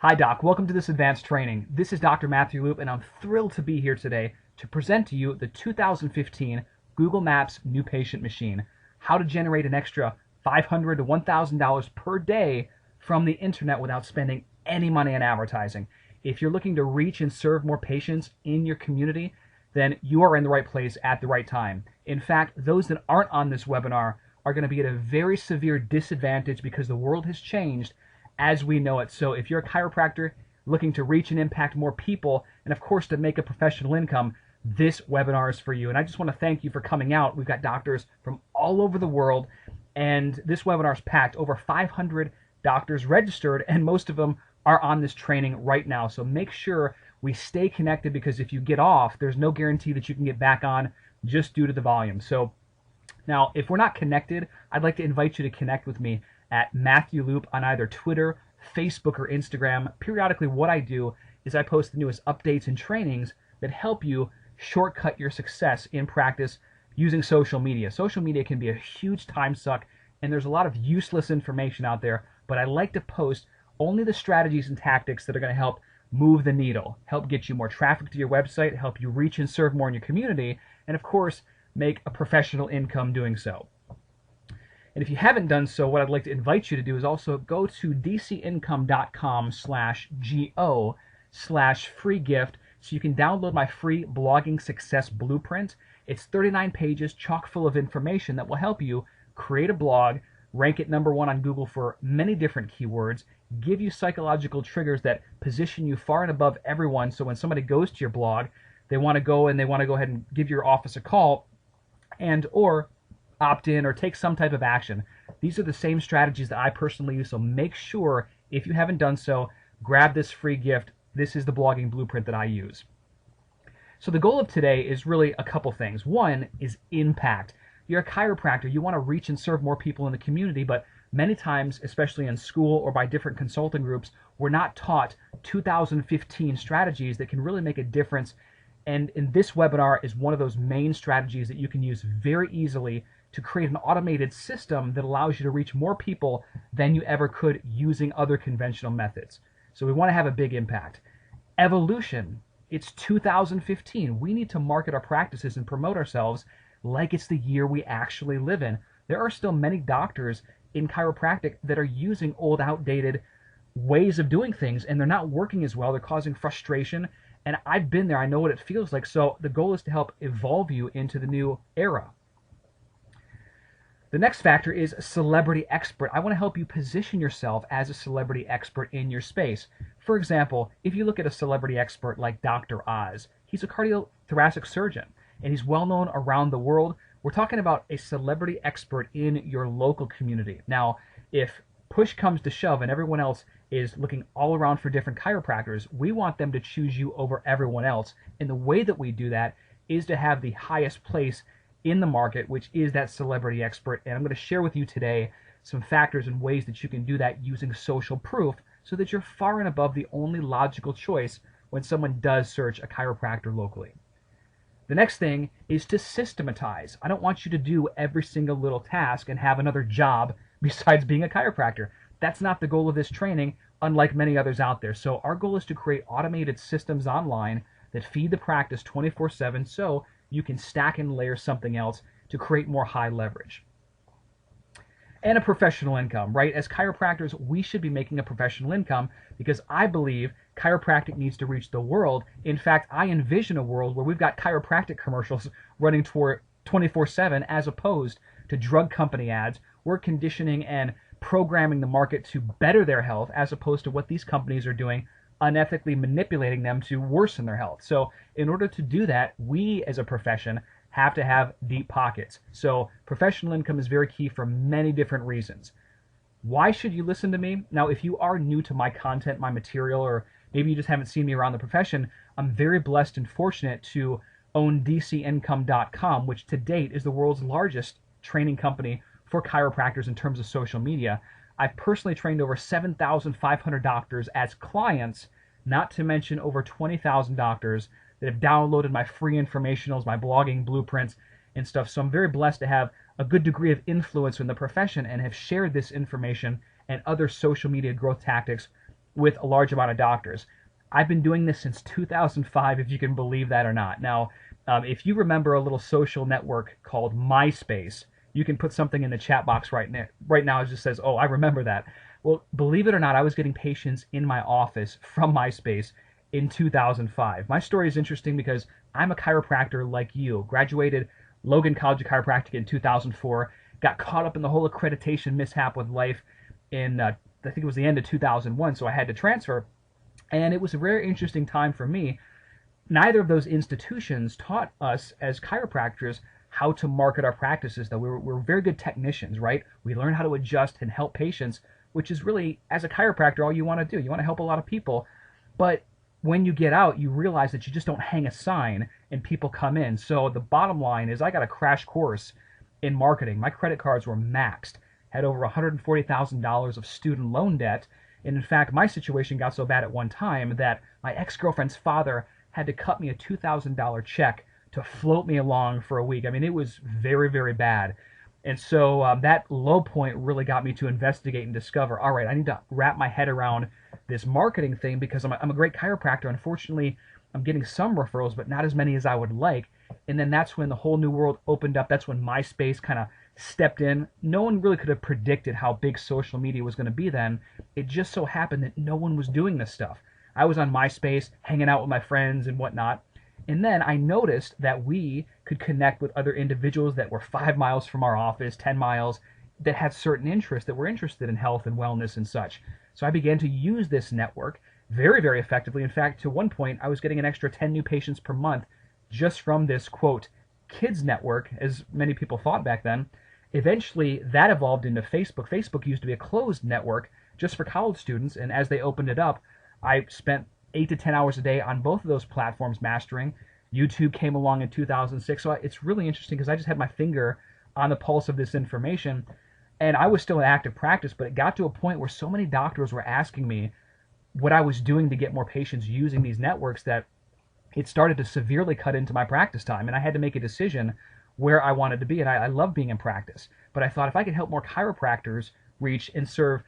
Hi Doc, welcome to this advanced training. This is Dr. Matthew Loop and I'm thrilled to be here today to present to you the 2015 Google Maps New Patient Machine, how to generate an extra $500 to $1,000 per day from the internet without spending any money on advertising. If you're looking to reach and serve more patients in your community, then you are in the right place at the right time. In fact, those that aren't on this webinar are going to be at a very severe disadvantage because the world has changed as we know it. So if you're a chiropractor looking to reach and impact more people, and of course to make a professional income, this webinar is for you. And I just want to thank you for coming out. We've got doctors from all over the world, and this webinar is packed. Over 500 doctors registered, and most of them are on this training right now. So make sure we stay connected, because if you get off, there's no guarantee that you can get back on just due to the volume. So now, if we're not connected, I'd like to invite you to connect with me at Matthew Loop on either Twitter, Facebook, or Instagram. Periodically, what I do is I post the newest updates and trainings that help you shortcut your success in practice using social media. Social media can be a huge time suck, and there's a lot of useless information out there, but I like to post only the strategies and tactics that are going to help move the needle, help get you more traffic to your website, help you reach and serve more in your community, and of course, make a professional income doing so. And if you haven't done so, what I'd like to invite you to do is also go to dcincome.com/go/free gift so you can download my free blogging success blueprint. It's 39 pages chock full of information that will help you create a blog, rank it #1 on Google for many different keywords, give you psychological triggers that position you far and above everyone, so when somebody goes to your blog, they want to go ahead and give your office a call and or opt in or take some type of action. These are the same strategies that I personally use, so make sure, if you haven't done so, grab this free gift. This is the blogging blueprint that I use. So the goal of today is really a couple things. One is impact. You're a chiropractor. You want to reach and serve more people in the community, but many times, especially in school or by different consulting groups, we're not taught 2015 strategies that can really make a difference. And in this webinar is one of those main strategies that you can use very easily to create an automated system that allows you to reach more people than you ever could using other conventional methods. So we want to have a big impact. Evolution. It's 2015. We need to market our practices and promote ourselves like it's the year we actually live in. There are still many doctors in chiropractic that are using old, outdated ways of doing things, and they're not working as well. They're causing frustration. And I've been there. I know what it feels like. So the goal is to help evolve you into the new era. The next factor is celebrity expert. I want to help you position yourself as a celebrity expert in your space. For example, if you look at a celebrity expert like Dr. Oz, he's a cardiothoracic surgeon, and he's well known around the world. We're talking about a celebrity expert in your local community. Now, if push comes to shove and everyone else is looking all around for different chiropractors, we want them to choose you over everyone else. And the way that we do that is to have the highest place in the market, which is that celebrity expert. And I'm going to share with you today some factors and ways that you can do that using social proof so that you're far and above the only logical choice when someone does search a chiropractor locally. The next thing is to systematize. I don't want you to do every single little task and have another job besides being a chiropractor. That's not the goal of this training, unlike many others out there. So our goal is to create automated systems online that feed the practice 24/7 so you can stack and layer something else to create more high leverage. And a professional income, right? As chiropractors, we should be making a professional income because I believe chiropractic needs to reach the world. In fact, I envision a world where we've got chiropractic commercials running toward 24/7 as opposed to drug company ads. We're conditioning and programming the market to better their health as opposed to what these companies are doing, unethically manipulating them to worsen their health. So in order to do that, we as a profession have to have deep pockets. So professional income is very key for many different reasons. Why should you listen to me? Now, if you are new to my content, my material, or maybe you just haven't seen me around the profession, I'm very blessed and fortunate to own dcincome.com, which to date is the world's largest training company for chiropractors in terms of social media. I've personally trained over 7,500 doctors as clients, not to mention over 20,000 doctors that have downloaded my free informationals, my blogging blueprints and stuff. So I'm very blessed to have a good degree of influence in the profession and have shared this information and other social media growth tactics with a large amount of doctors. I've been doing this since 2005, if you can believe that or not. Now, if you remember a little social network called MySpace, you can put something in the chat box right now. Right now, it just says, "Oh, I remember that." Well, believe it or not, I was getting patients in my office from MySpace in 2005. My story is interesting because I'm a chiropractor like you. Graduated Logan College of Chiropractic in 2004. Got caught up in the whole accreditation mishap with life in, I think it was the end of 2001, so I had to transfer. And it was a very interesting time for me. Neither of those institutions taught us as chiropractors how to market our practices, though. We were very good technicians, right? We learned how to adjust and help patients, which is really, as a chiropractor, all you want to do. You want to help a lot of people. But when you get out, you realize that you just don't hang a sign and people come in. So the bottom line is I got a crash course in marketing. My credit cards were maxed, had over $140,000 of student loan debt. And in fact, my situation got so bad at one time that my ex-girlfriend's father had to cut me a $2,000 check to float me along for a week. I mean, it was very, very bad. And so that low point really got me to investigate and discover, all right, I need to wrap my head around this marketing thing because I'm a great chiropractor. Unfortunately, I'm getting some referrals, but not as many as I would like. And then that's when the whole new world opened up. That's when MySpace kind of stepped in. No one really could have predicted how big social media was going to be then. It just so happened that no one was doing this stuff. I was on MySpace, hanging out with my friends and whatnot. And then I noticed that we could connect with other individuals that were 5 miles from our office, 10 miles, that had certain interests, that were interested in health and wellness and such. So I began to use this network very, very effectively. In fact, to one point, I was getting an extra 10 new patients per month just from this, quote, kids network, as many people thought back then. Eventually, that evolved into Facebook. Facebook used to be a closed network just for college students, and as they opened it up, I spent 8 to 10 hours a day on both of those platforms mastering. YouTube came along in 2006, so it's really interesting because I just had my finger on the pulse of this information, and I was still in active practice, but it got to a point where so many doctors were asking me what I was doing to get more patients using these networks that it started to severely cut into my practice time, and I had to make a decision where I wanted to be, and I love being in practice, but I thought if I could help more chiropractors reach and serve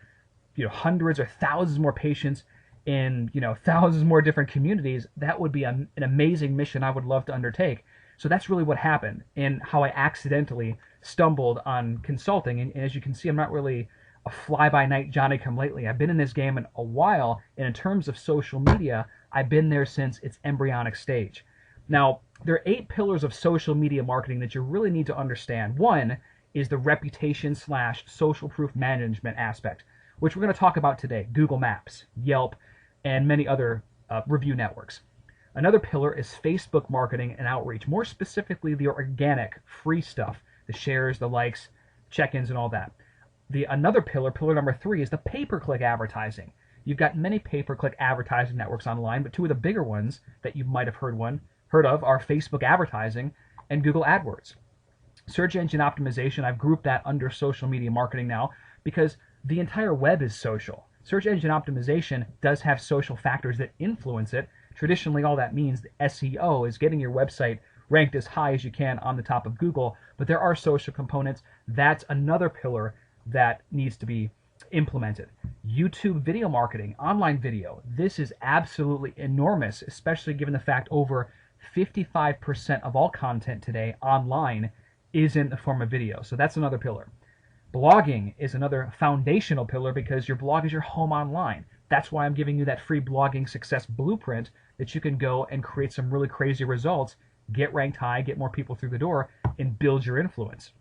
hundreds or thousands more patients in thousands more different communities, that would be an amazing mission I would love to undertake. So that's really what happened and how I accidentally stumbled on consulting. And as you can see, I'm not really a fly-by-night Johnny-come-lately. I've been in this game a while, and in terms of social media, I've been there since its embryonic stage. Now, there are 8 pillars of social media marketing that you really need to understand. One is the reputation/social proof management aspect, which we're going to talk about today. Google Maps, Yelp, and many other review networks. Another pillar is Facebook marketing and outreach, more specifically the organic, free stuff, the shares, the likes, check-ins, and all that. Another pillar, pillar number 3, is the pay-per-click advertising. You've got many pay-per-click advertising networks online, but 2 of the bigger ones that you might have heard of are Facebook advertising and Google AdWords. Search engine optimization, I've grouped that under social media marketing now because the entire web is social. Search engine optimization does have social factors that influence it. Traditionally, all that means the SEO is getting your website ranked as high as you can on the top of Google, but there are social components. That's another pillar that needs to be implemented. YouTube video marketing, online video. This is absolutely enormous, especially given the fact over 55% of all content today online is in the form of video. So that's another pillar. Blogging is another foundational pillar because your blog is your home online. That's why I'm giving you that free blogging success blueprint that you can go and create some really crazy results, get ranked high, get more people through the door, and build your influence.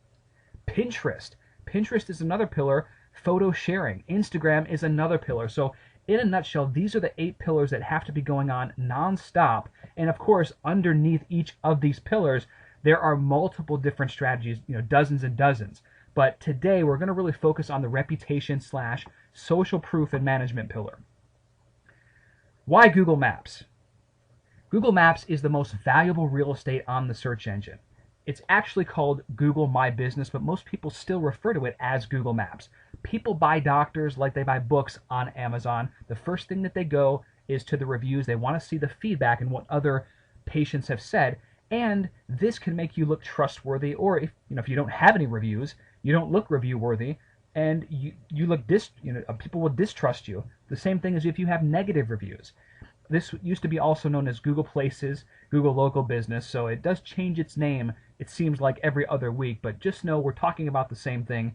Pinterest. Pinterest is another pillar. Photo sharing. Instagram is another pillar. So in a nutshell, these are the 8 pillars that have to be going on nonstop. And of course, underneath each of these pillars, there are multiple different strategies, dozens and dozens. But today we're going to really focus on the reputation/social proof and management pillar. Why Google Maps? Google Maps is the most valuable real estate on the search engine. It's actually called Google My Business, but most people still refer to it as Google Maps. People buy doctors like they buy books on Amazon. The first thing that they go is to the reviews. They want to see the feedback and what other patients have said. And this can make you look trustworthy, or if you don't have any reviews, you don't look review worthy, and you look people will distrust you. The same thing as if you have negative reviews. This used to be also known as Google Places, Google Local Business, so it does change its name, it seems like every other week, but just know we're talking about the same thing.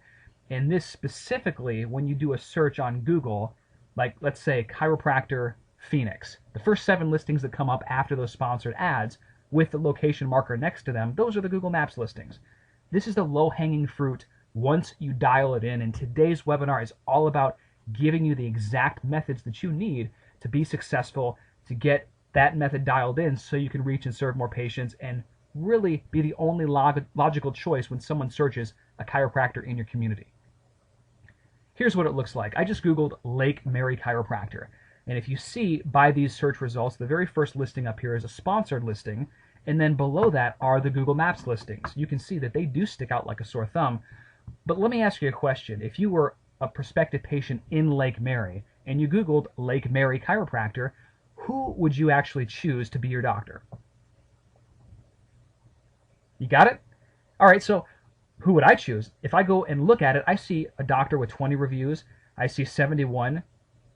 And this specifically, when you do a search on Google, like let's say chiropractor Phoenix, the first 7 listings that come up after those sponsored ads with the location marker next to them, those are the Google Maps listings. This is the low-hanging fruit once you dial it in, and today's webinar is all about giving you the exact methods that you need to be successful, to get that method dialed in so you can reach and serve more patients and really be the only logical choice when someone searches a chiropractor in your community. Here's what it looks like. I just Googled Lake Mary Chiropractor. And if you see by these search results, the very first listing up here is a sponsored listing, and then below that are the Google Maps listings. You can see that they do stick out like a sore thumb. But let me ask you a question. If you were a prospective patient in Lake Mary and you Googled Lake Mary Chiropractor, who would you actually choose to be your doctor? You got it? All right, so who would I choose? If I go and look at it, I see a doctor with 20 reviews. I see 71,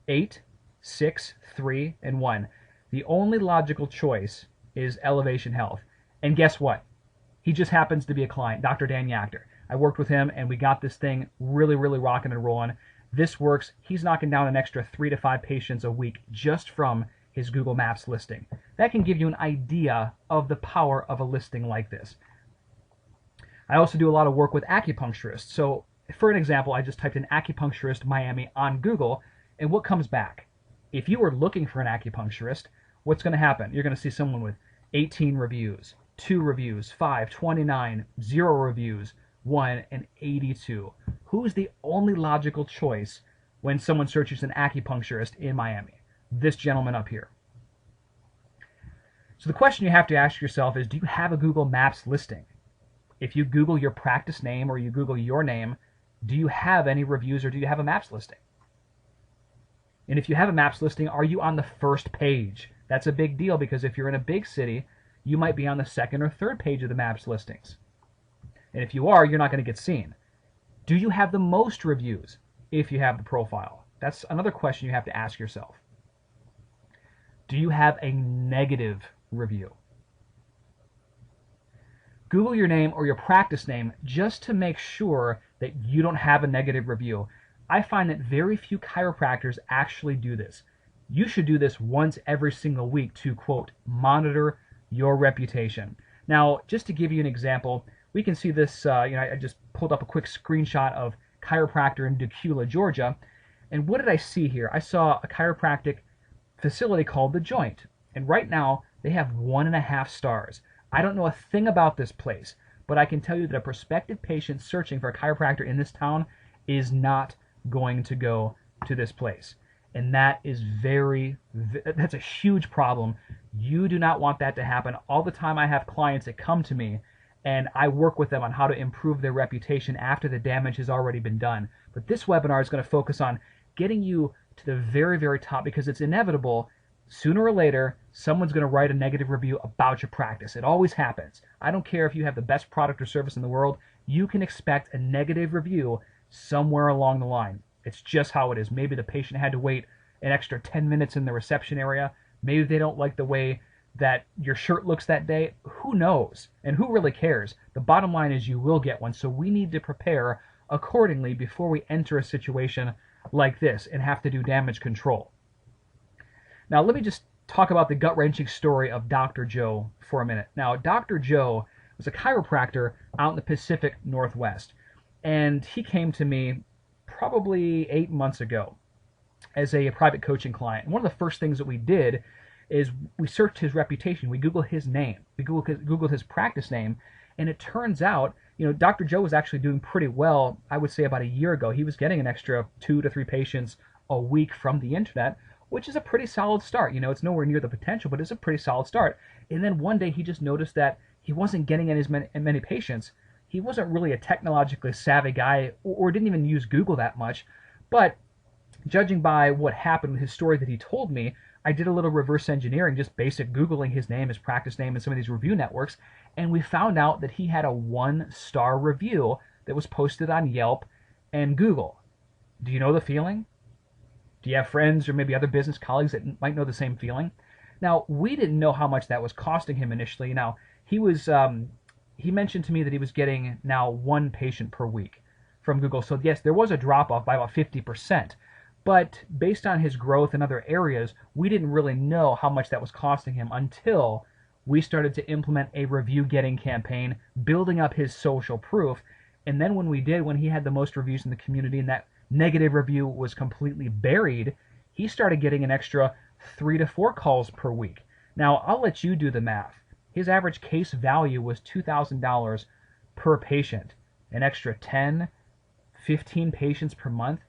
8, 6, 3, and 1. The only logical choice is Elevation Health. And guess what? He just happens to be a client, Dr. Dan Yachter. I worked with him, and we got this thing really, really rocking and rolling. This works. He's knocking down an extra 3 to 5 patients a week just from his Google Maps listing. That can give you an idea of the power of a listing like this. I also do a lot of work with acupuncturists. So for an example, I just typed in acupuncturist Miami on Google, and what comes back? If you were looking for an acupuncturist, what's going to happen? You're going to see someone with 18 reviews, 2 reviews, 5, 29, 0 reviews, 1, and 82. Who's the only logical choice when someone searches an acupuncturist in Miami? This gentleman up here. So the question you have to ask yourself is, do you have a Google Maps listing? If you Google your practice name or you Google your name, do you have any reviews or do you have a Maps listing? And if you have a Maps listing, are you on the first page? That's a big deal because if you're in a big city, you might be on the 2nd or 3rd page of the Maps listings. And if you are, you're not going to get seen. Do you have the most reviews if you have the profile? That's another question you have to ask yourself. Do you have a negative review? Google your name or your practice name just to make sure that you don't have a negative review. I find that very few chiropractors actually do this. You should do this once every single week to, quote, monitor your reputation. Now, just to give you an example, we can see this, I just pulled up a quick screenshot of chiropractor in Decula, Georgia. And what did I see here? I saw a chiropractic facility called The Joint. And right now, they have 1.5 stars. I don't know a thing about this place, but I can tell you that a prospective patient searching for a chiropractor in this town is not going to go to this place. And that is that's a huge problem. You do not want that to happen. All the time I have clients that come to me and I work with them on how to improve their reputation after the damage has already been done. But this webinar is going to focus on getting you to the very, very top because it's inevitable. Sooner or later, someone's going to write a negative review about your practice. It always happens. I don't care if you have the best product or service in the world. You can expect a negative review somewhere along the line. It's just how it is. Maybe the patient had to wait an extra 10 minutes in the reception area. Maybe they don't like the way that your shirt looks that day. Who knows? And who really cares? The bottom line is you will get one. So we need to prepare accordingly before we enter a situation like this and have to do damage control. Now, let me just talk about the gut-wrenching story of Dr. Joe for a minute. Now, Dr. Joe was a chiropractor out in the Pacific Northwest, and he came to me probably 8 months ago as a private coaching client. And one of the first things that we did is we searched his reputation. We Googled his name. We Googled his practice name, and it turns out, Dr. Joe was actually doing pretty well. I would say about a year ago, he was getting an extra 2 to 3 patients a week from the internet, which is a pretty solid start. It's nowhere near the potential, but it's a pretty solid start. And then one day he just noticed that he wasn't getting as many patients. He wasn't really a technologically savvy guy or didn't even use Google that much. But judging by what happened with his story that he told me, I did a little reverse engineering, just basic Googling his name, his practice name, and some of these review networks, and we found out that he had a 1-star review that was posted on Yelp, and Google. Do you know the feeling? Do you have friends or maybe other business colleagues that might know the same feeling? Now, we didn't know how much that was costing him initially. Now, he mentioned to me that he was getting now 1 patient per week from Google. So yes, there was a drop off by about 50%. But based on his growth in other areas, we didn't really know how much that was costing him until we started to implement a review getting campaign, building up his social proof. And then when he had the most reviews in the community and that negative review was completely buried, he started getting an extra 3 to 4 calls per week. Now, I'll let you do the math. His average case value was $2,000 per patient. An extra 10, 15 patients per month,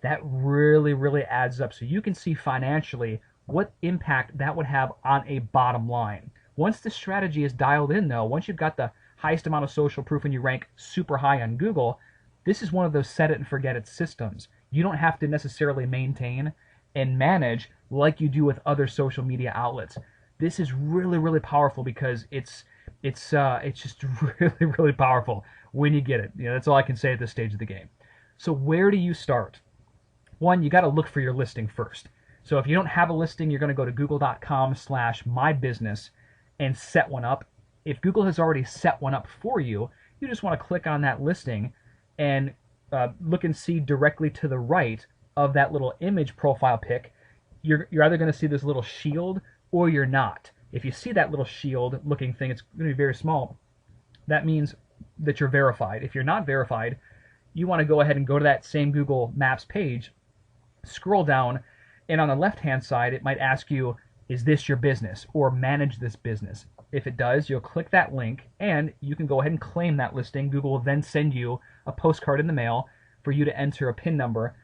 that really, really adds up. So you can see financially what impact that would have on a bottom line. Once the strategy is dialed in, though, once you've got the highest amount of social proof and you rank super high on Google, this is one of those set it and forget it systems. You don't have to necessarily maintain and manage like you do with other social media outlets. This is really, really powerful because it's just really, really powerful when you get it. That's all I can say at this stage of the game. So where do you start? One, you got to look for your listing first. So if you don't have a listing, you're going to go to google.com/mybusiness and set one up. If Google has already set one up for you, you just want to click on that listing and look and see directly to the right of that little image profile pic. You're either going to see this little shield or you're not. If you see that little shield looking thing, it's going to be very small. That means that you're verified. If you're not verified, you want to go ahead and go to that same Google Maps page, scroll down, and on the left-hand side, it might ask you, is this your business or manage this business? If it does, you'll click that link and you can go ahead and claim that listing. Google will then send you a postcard in the mail for you to enter a PIN number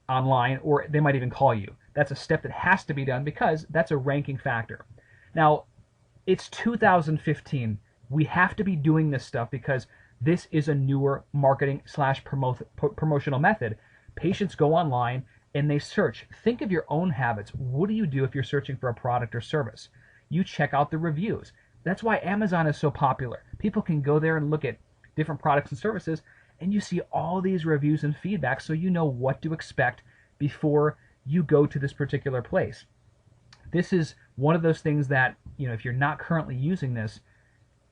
online, or they might even call you. That's a step that has to be done because that's a ranking factor. Now, it's 2015. We have to be doing this stuff because this is a newer marketing / promotional method. Patients go online and they search. Think of your own habits. What do you do if you're searching for a product or service? You check out the reviews. That's why Amazon is so popular. People can go there and look at different products and services, and you see all these reviews and feedback so you know what to expect before you go to this particular place. This is one of those things that, if you're not currently using this,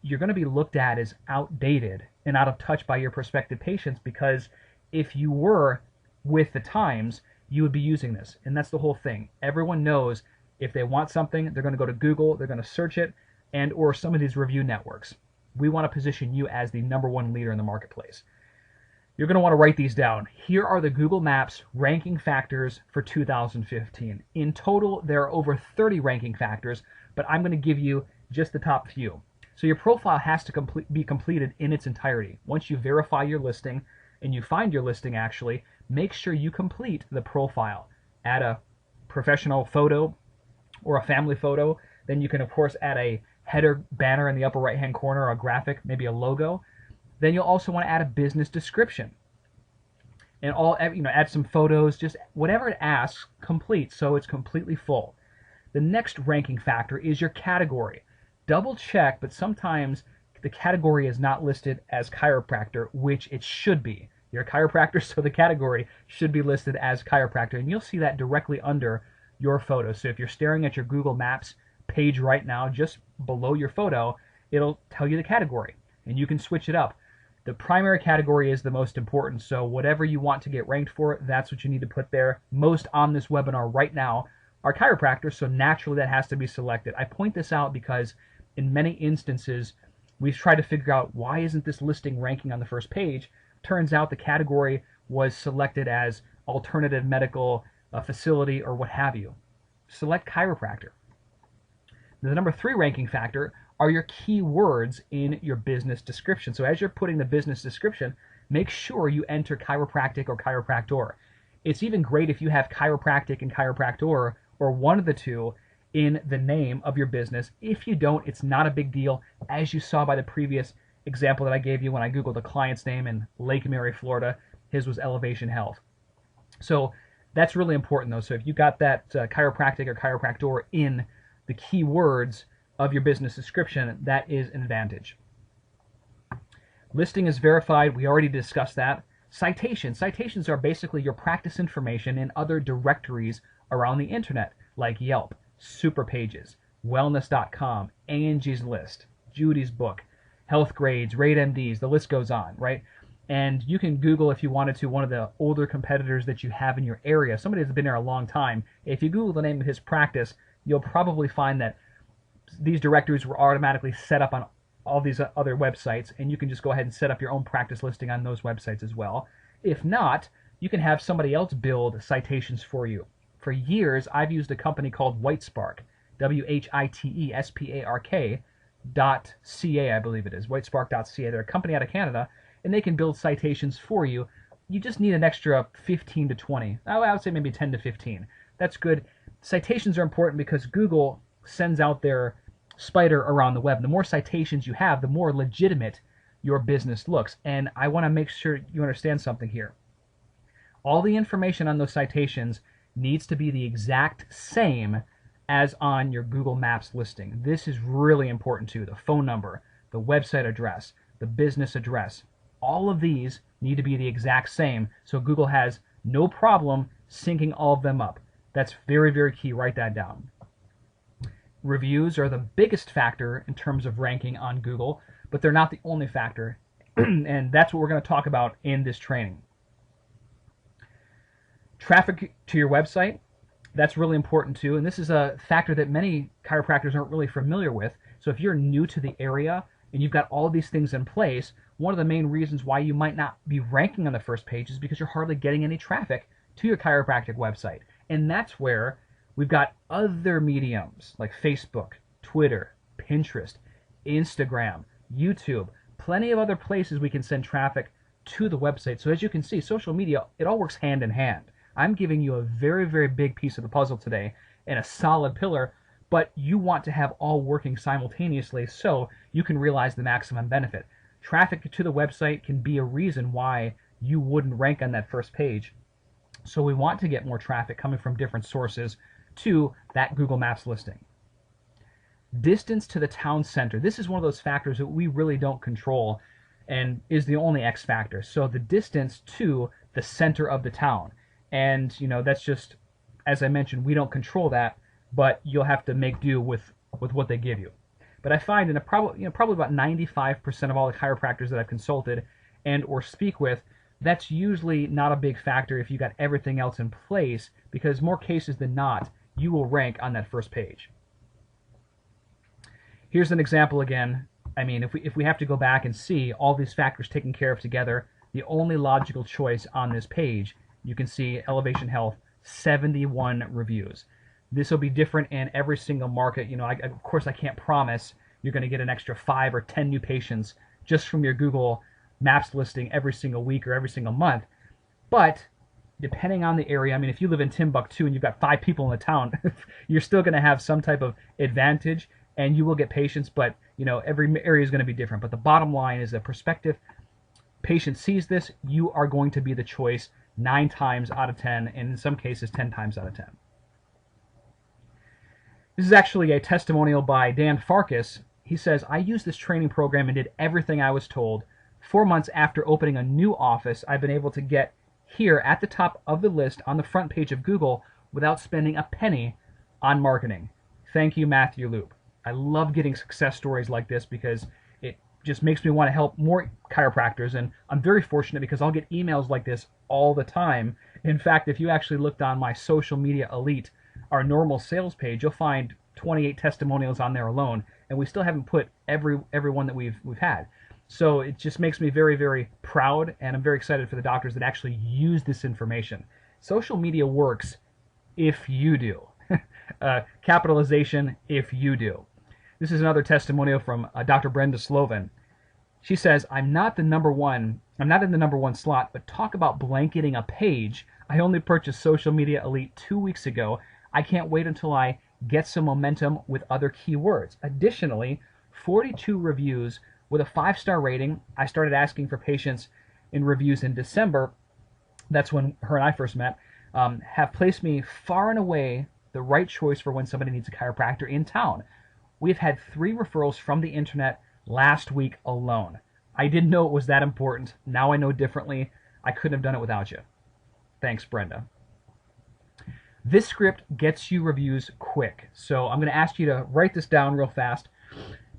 you're going to be looked at as outdated and out of touch by your prospective patients, because if you were with the times, you would be using this. And that's the whole thing. Everyone knows if they want something, they're going to go to Google, they're going to search it, and or some of these review networks. We want to position you as the #1 leader in the marketplace. You're going to want to write these down. Here are the Google Maps ranking factors for 2015. In total, there are over 30 ranking factors, but I'm going to give you just the top few. So your profile has to be completed in its entirety. Once you verify your listing, and you find your listing actually, make sure you complete the profile. Add a professional photo or a family photo. Then you can, of course, add a header banner in the upper right-hand corner, or a graphic, maybe a logo. Then you'll also want to add a business description. And add some photos, just whatever it asks, complete, so it's completely full. The next ranking factor is your category. Double check, but sometimes the category is not listed as chiropractor, which it should be. You're a chiropractor, so the category should be listed as chiropractor, and you'll see that directly under your photo. So if you're staring at your Google Maps page right now, just below your photo, it'll tell you the category, and you can switch it up. The primary category is the most important, so whatever you want to get ranked for, that's what you need to put there. Most on this webinar right now are chiropractors, so naturally that has to be selected. I point this out because in many instances, we've tried to figure out why isn't this listing ranking on the first page. Turns out the category was selected as alternative medical facility or what have you. Select chiropractor. The #3 ranking factor are your keywords in your business description. So as you're putting the business description, make sure you enter chiropractic or chiropractor. It's even great if you have chiropractic and chiropractor, or one of the two, in the name of your business. If you don't, it's not a big deal. As you saw by the previous example that I gave you when I Googled a client's name in Lake Mary, Florida, his was Elevation Health. So that's really important though. So if you got that chiropractic or chiropractor in the keywords of your business description, that is an advantage. Listing is verified. We already discussed that. Citations. Citations are basically your practice information in other directories around the internet, like Yelp, Superpages, Wellness.com, Angie's List, Judy's Book, Health Grades, RateMDs, the list goes on, right? And you can Google, if you wanted to, one of the older competitors that you have in your area, somebody that's been there a long time. If you Google the name of his practice, you'll probably find that these directories were automatically set up on all these other websites, and you can just go ahead and set up your own practice listing on those websites as well. If not, you can have somebody else build citations for you. For years, I've used a company called Whitespark, WHITESPARK.ca, I believe it is, whitespark.ca. They're a company out of Canada, and they can build citations for you. You just need an extra 15 to 20. I would say maybe 10 to 15. That's good. Citations are important because Google sends out their spider around the web. The more citations you have, the more legitimate your business looks. And I want to make sure you understand something here. All the information on those citations needs to be the exact same as on your Google Maps listing. This is really important too. The phone number, the website address, the business address, all of these need to be the exact same, so Google has no problem syncing all of them up. That's very, very key. Write that down. Reviews are the biggest factor in terms of ranking on Google, but they're not the only factor, and that's what we're going to talk about in this training. Traffic to your website, that's really important too, and this is a factor that many chiropractors aren't really familiar with. So if you're new to the area and you've got all these things in place, one of the main reasons why you might not be ranking on the first page is because you're hardly getting any traffic to your chiropractic website. And that's where we've got other mediums like Facebook, Twitter, Pinterest, Instagram, YouTube, plenty of other places we can send traffic to the website. So as you can see, social media, it all works hand in hand. I'm giving you a very, very big piece of the puzzle today and a solid pillar, but you want to have all working simultaneously so you can realize the maximum benefit. Traffic to the website can be a reason why you wouldn't rank on that first page. So we want to get more traffic coming from different sources to that Google Maps listing. Distance to the town center. This is one of those factors that we really don't control and is the only X factor. So the distance to the center of the town. And, that's just, as I mentioned, we don't control that, but you'll have to make do with what they give you. But I find probably about 95% of all the chiropractors that I've consulted and or speak with, that's usually not a big factor if you got everything else in place, because more cases than not, you will rank on that first page. Here's an example again. I mean, if we have to go back and see all these factors taken care of together, the only logical choice on this page, you can see Elevation Health, 71 reviews. This will be different in every single market. Of course, I can't promise you're going to get an extra 5 or 10 new patients just from your Google Maps listing every single week or every single month. But depending on the area, I mean, if you live in Timbuktu and you've got 5 people in the town, you're still going to have some type of advantage, and you will get patients. But every area is going to be different. But the bottom line is, a prospective patient sees this, you are going to be the choice 9 times out of 10, and in some cases 10 times out of 10. This is actually a testimonial by Dan Farkas. He says, I used this training program and did everything I was told. 4 months after opening a new office, I've been able to get here at the top of the list on the front page of Google without spending a penny on marketing. Thank you, Matthew Loop. I love getting success stories like this because it just makes me want to help more chiropractors, and I'm very fortunate because I'll get emails like this all the time. In fact, if you actually looked on my Social Media Elite, our normal sales page, you'll find 28 testimonials on there alone, and we still haven't put every one that we've had. So it just makes me very, very proud, and I'm very excited for the doctors that actually use this information. Social media works if you do. Capitalization if you do. This is another testimonial from Dr. Brenda Slovan. She says, I'm not in the number one slot, but talk about blanketing a page. I only purchased Social Media Elite 2 weeks ago. I can't wait until I get some momentum with other keywords. Additionally, 42 reviews with a 5-star rating. I started asking for patients in reviews in December. That's when her and I first met. Have placed me far and away the right choice for when somebody needs a chiropractor in town. We've had 3 referrals from the internet last week alone. I didn't know it was that important. Now I know differently. I couldn't have done it without you. Thanks, Brenda. This script gets you reviews quick. So I'm going to ask you to write this down real fast.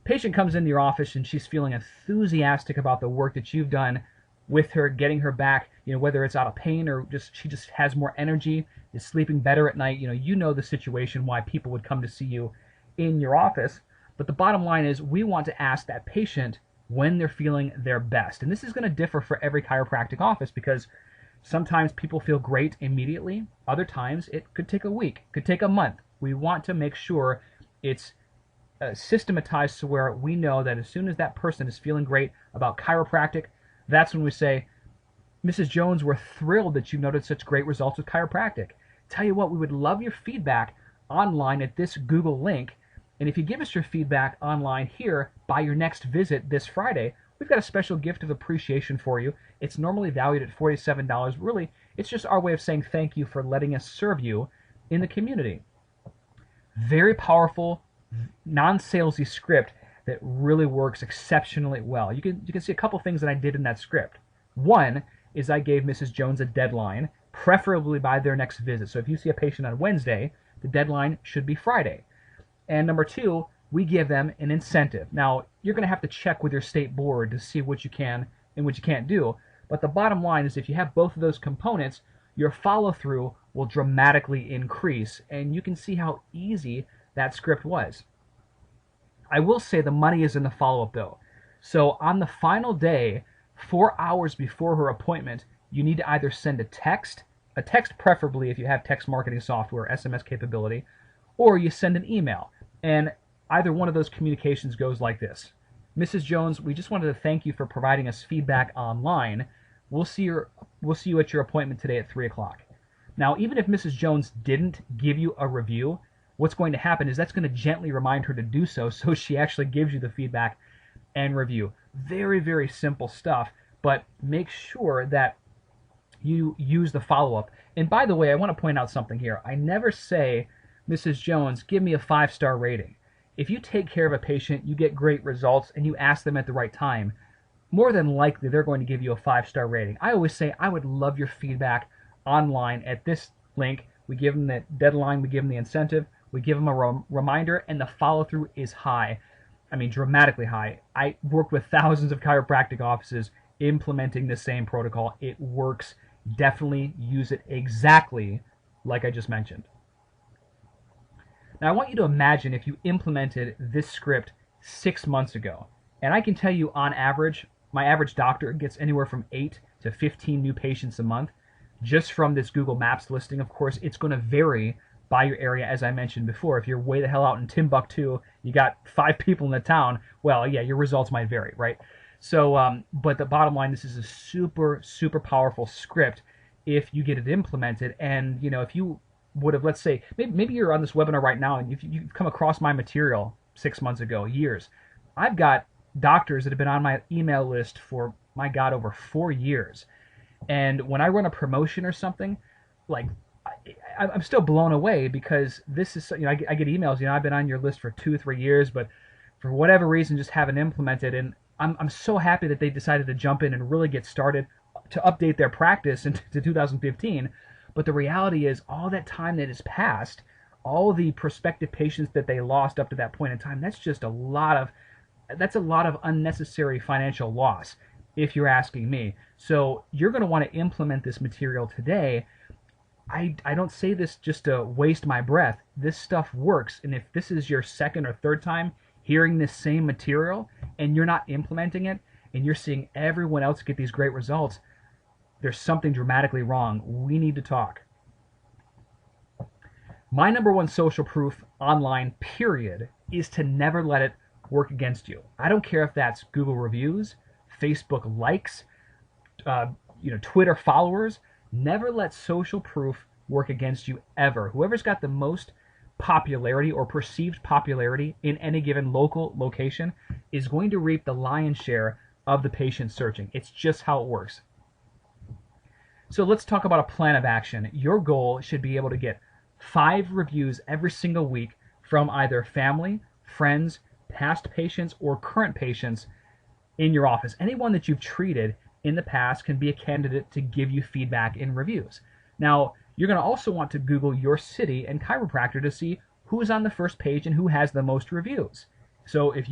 Patient comes into your office and she's feeling enthusiastic about the work that you've done with her, getting her back, whether it's out of pain or she just has more energy, is sleeping better at night. You know the situation why people would come to see you in your office. But the bottom line is we want to ask that patient when they're feeling their best. And this is going to differ for every chiropractic office because sometimes people feel great immediately. Other times it could take a week, could take a month. We want to make sure it's systematized to where we know that as soon as that person is feeling great about chiropractic, that's when we say, Mrs. Jones, we're thrilled that you noted such great results with chiropractic. Tell you what, we would love your feedback online at this Google link. And if you give us your feedback online here by your next visit this Friday, we've got a special gift of appreciation for you. It's normally valued at $47. Really, it's just our way of saying thank you for letting us serve you in the community. Very powerful, non-salesy script that really works exceptionally well. You can see a couple things that I did in that script. One is I gave Mrs. Jones a deadline, preferably by their next visit. So if you see a patient on Wednesday, the deadline should be Friday. And number two, we give them an incentive. Now, you're going to have to check with your state board to see what you can and what you can't do. But the bottom line is if you have both of those components, your follow-through will dramatically increase. And you can see how easy that script was. I will say the money is in the follow-up, though. So on the final day, 4 hours before her appointment, you need to either send a text preferably if you have text marketing software, SMS capability, or you send an email. And either one of those communications goes like this. Mrs. Jones, we just wanted to thank you for providing us feedback online. We'll see you at your appointment today at 3 o'clock. Now, even if Mrs. Jones didn't give you a review, what's going to happen is that's going to gently remind her to do so she actually gives you the feedback and review. Very, very simple stuff, but make sure that you use the follow-up. And by the way, I want to point out something here. I never say, Mrs. Jones, give me a 5-star rating. If you take care of a patient, you get great results, and you ask them at the right time, more than likely they're going to give you a 5-star rating. I always say, I would love your feedback online at this link. We give them the deadline, we give them the incentive, we give them a reminder, and the follow-through is high. I mean, dramatically high. I worked with thousands of chiropractic offices implementing the same protocol. It works. Definitely use it exactly like I just mentioned. Now, I want you to imagine if you implemented this script 6 months ago. And I can tell you, on average, my average doctor gets anywhere from 8 to 15 new patients a month just from this Google Maps listing. Of course, it's going to vary by your area, as I mentioned before. If you're way the hell out in Timbuktu, you got 5 people in the town, well, yeah, your results might vary, right? So, but the bottom line, this is a super, super powerful script if you get it implemented. And, if you would have, let's say, maybe you're on this webinar right now and you've come across my material 6 months ago, years. I've got doctors that have been on my email list for, my God, over 4 years. And when I run a promotion or something, like, I'm still blown away because this is, I get emails, I've been on your list for 2 or 3 years, but for whatever reason, just haven't implemented. And I'm so happy that they decided to jump in and really get started to update their practice into 2015. But the reality is, all that time that has passed, all the prospective patients that they lost up to that point in time, that's just a lot of unnecessary financial loss, if you're asking me. So you're going to want to implement this material today. I don't say this just to waste my breath. This stuff works, and if this is your second or third time hearing this same material and you're not implementing it and you're seeing everyone else get these great results, there's something dramatically wrong. We need to talk. My number one social proof online, period, is to never let it work against you. I don't care if that's Google reviews, Facebook likes, Twitter followers. Never let social proof work against you ever. Whoever's got the most popularity or perceived popularity in any given local location is going to reap the lion's share of the patient searching. It's just how it works. So let's talk about a plan of action. Your goal should be able to get 5 reviews every single week from either family, friends, past patients, or current patients in your office. Anyone that you've treated in the past can be a candidate to give you feedback in reviews. Now, you're going to also want to Google your city and chiropractor to see who's on the first page and who has the most reviews. So if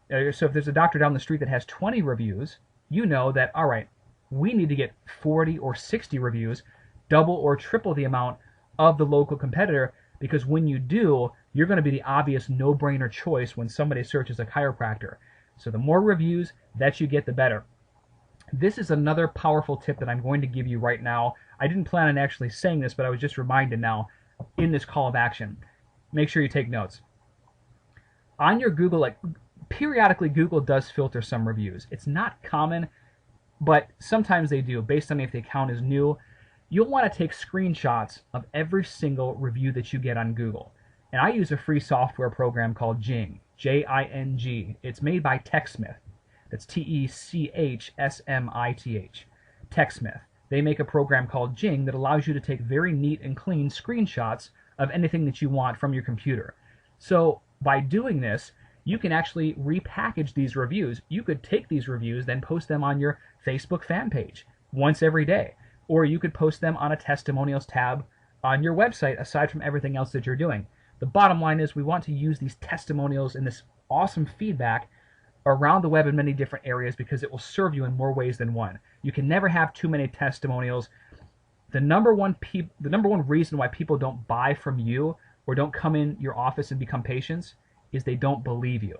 there's a doctor down the street that has 20 reviews, you know that, all right, we need to get 40 or 60 reviews, double or triple the amount of the local competitor, because when you do, you're going to be the obvious no-brainer choice when somebody searches a chiropractor. So the more reviews that you get, the better. This is another powerful tip that I'm going to give you right now. I didn't plan on actually saying this, but I was just reminded now in this call of action. Make sure you take notes. On your Google, periodically Google does filter some reviews. It's not common, but sometimes they do, based on if the account is new. You'll want to take screenshots of every single review that you get on Google. And I use a free software program called Jing, Jing. It's made by TechSmith. That's TechSmith. TechSmith. They make a program called Jing that allows you to take very neat and clean screenshots of anything that you want from your computer. So by doing this, you can actually repackage these reviews. You could take these reviews, then post them on your Facebook fan page once every day. Or you could post them on a testimonials tab on your website, aside from everything else that you're doing. The bottom line is we want to use these testimonials and this awesome feedback around the web in many different areas because it will serve you in more ways than one. You can never have too many testimonials. The number one reason why people don't buy from you or don't come in your office and become patients is they don't believe you.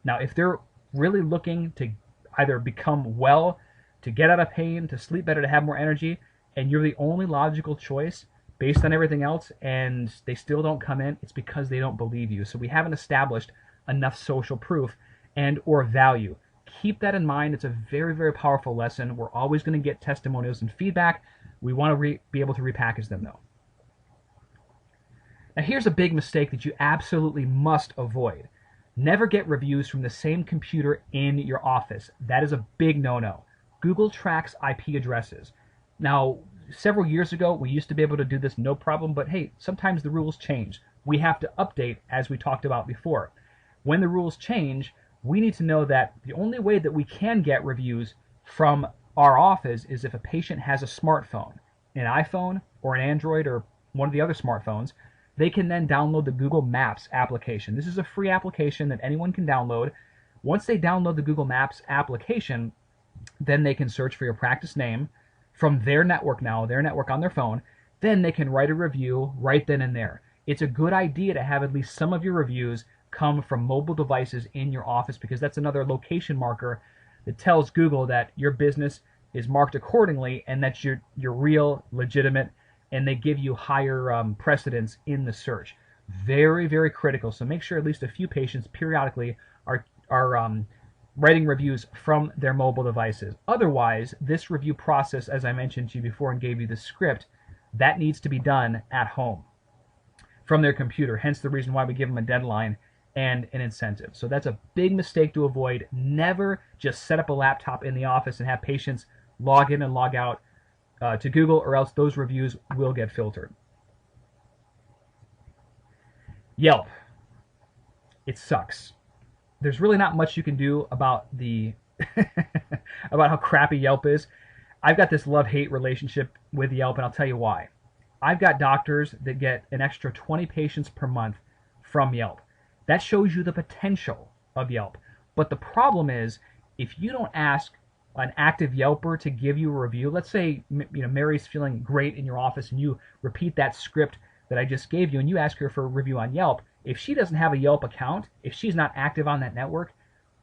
Now, if they're really looking to either become well, to get out of pain, to sleep better, to have more energy, and you're the only logical choice based on everything else, and they still don't come in, it's because they don't believe you. So we haven't established enough social proof and or value. Keep that in mind. It's a very, very powerful lesson. We're always going to get testimonials and feedback. We want to be able to repackage them, though. Now, here's a big mistake that you absolutely must avoid. Never get reviews from the same computer in your office. That is a big no-no. Google tracks IP addresses. Now, several years ago, we used to be able to do this no problem, but hey, sometimes the rules change. We have to update, as we talked about before. When the rules change, we need to know that the only way that we can get reviews from our office is if a patient has a smartphone, an iPhone or an Android or one of the other smartphones. They can then download the Google Maps application. This is a free application that anyone can download. Once they download the Google Maps application, then they can search for your practice name from their network now, their network on their phone. Then they can write a review right then and there. It's a good idea to have at least some of your reviews come from mobile devices in your office because that's another location marker that tells Google that your business is marked accordingly and that you're real, legitimate, and they give you higher precedence in the search. Very, very critical. So make sure at least a few patients periodically are writing reviews from their mobile devices. Otherwise, this review process, as I mentioned to you before and gave you the script, that needs to be done at home from their computer. Hence the reason why we give them a deadline and an incentive. So that's a big mistake to avoid. Never just set up a laptop in the office and have patients log in and log out to Google, or else those reviews will get filtered. Yelp. It sucks. There's really not much you can do about about how crappy Yelp is. I've got this love-hate relationship with Yelp, and I'll tell you why. I've got doctors that get an extra 20 patients per month from Yelp. That shows you the potential of Yelp. But the problem is, if you don't ask an active Yelper to give you a review, let's say Mary's feeling great in your office and you repeat that script that I just gave you and you ask her for a review on Yelp, if she doesn't have a Yelp account, if she's not active on that network,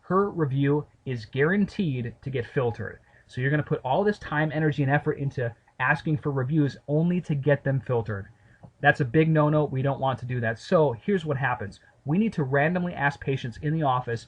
her review is guaranteed to get filtered. So you're going to put all this time, energy, and effort into asking for reviews only to get them filtered. That's a big no-no. We don't want to do that. So here's what happens. We need to randomly ask patients in the office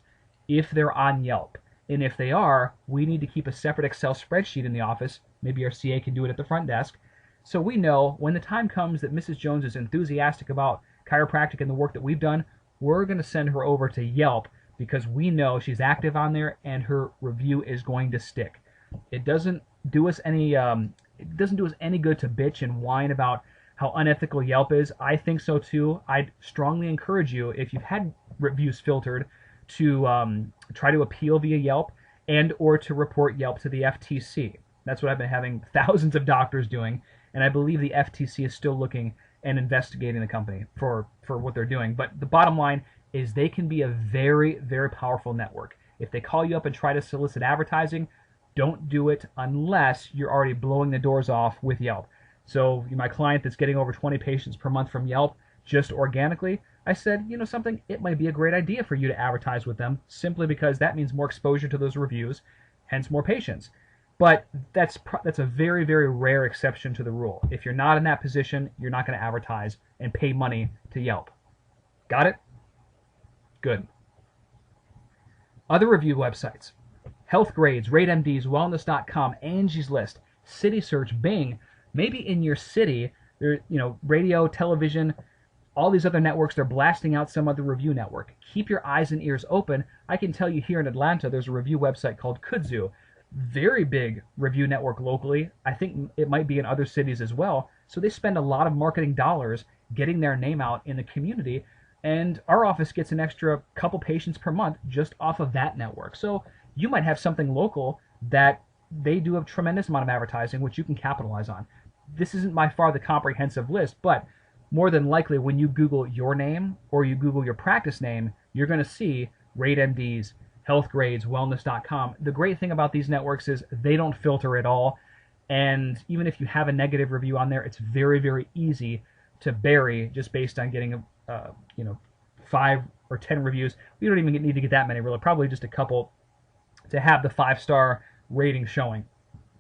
if they're on Yelp. And if they are, we need to keep a separate Excel spreadsheet in the office. Maybe our CA can do it at the front desk. So we know when the time comes that Mrs. Jones is enthusiastic about chiropractic and the work that we've done, we're going to send her over to Yelp because we know she's active on there and her review is going to stick. It doesn't do us any good to bitch and whine about how unethical Yelp is. I think so too. I'd strongly encourage you, if you've had reviews filtered, to try to appeal via Yelp. and or to report Yelp to the FTC. That's what I've been having thousands of doctors doing, and I believe the FTC is still looking and investigating the company for what they're doing. But the bottom line is they can be a very, very powerful network. If they call you up and try to solicit advertising, don't do it unless you're already blowing the doors off with Yelp. So my client that's getting over 20 patients per month from Yelp just organically, I said, you know something, it might be a great idea for you to advertise with them simply because that means more exposure to those reviews, hence more patients. But that's a very, very rare exception to the rule. If you're not in that position, you're not going to advertise and pay money to Yelp. Got it? Good. Other review websites: Health Grades, RateMDs, Wellness.com, Angie's List, City Search, Bing. Maybe in your city, there, radio, television, all these other networks, they're blasting out some other review network. Keep your eyes and ears open. I can tell you here in Atlanta, there's a review website called Kudzu. Very big review network locally. I think it might be in other cities as well. So they spend a lot of marketing dollars getting their name out in the community, and our office gets an extra couple patients per month just off of that network. So you might have something local that they do a tremendous amount of advertising, which you can capitalize on. This isn't by far the comprehensive list, but more than likely when you Google your name or you Google your practice name, you're going to see RateMDs, Health Grades, Wellness.com. The great thing about these networks is they don't filter at all, and even if you have a negative review on there, it's very, very easy to bury just based on getting 5 or 10 reviews. We don't even need to get that many, really, probably just a couple to have the 5-star rating showing.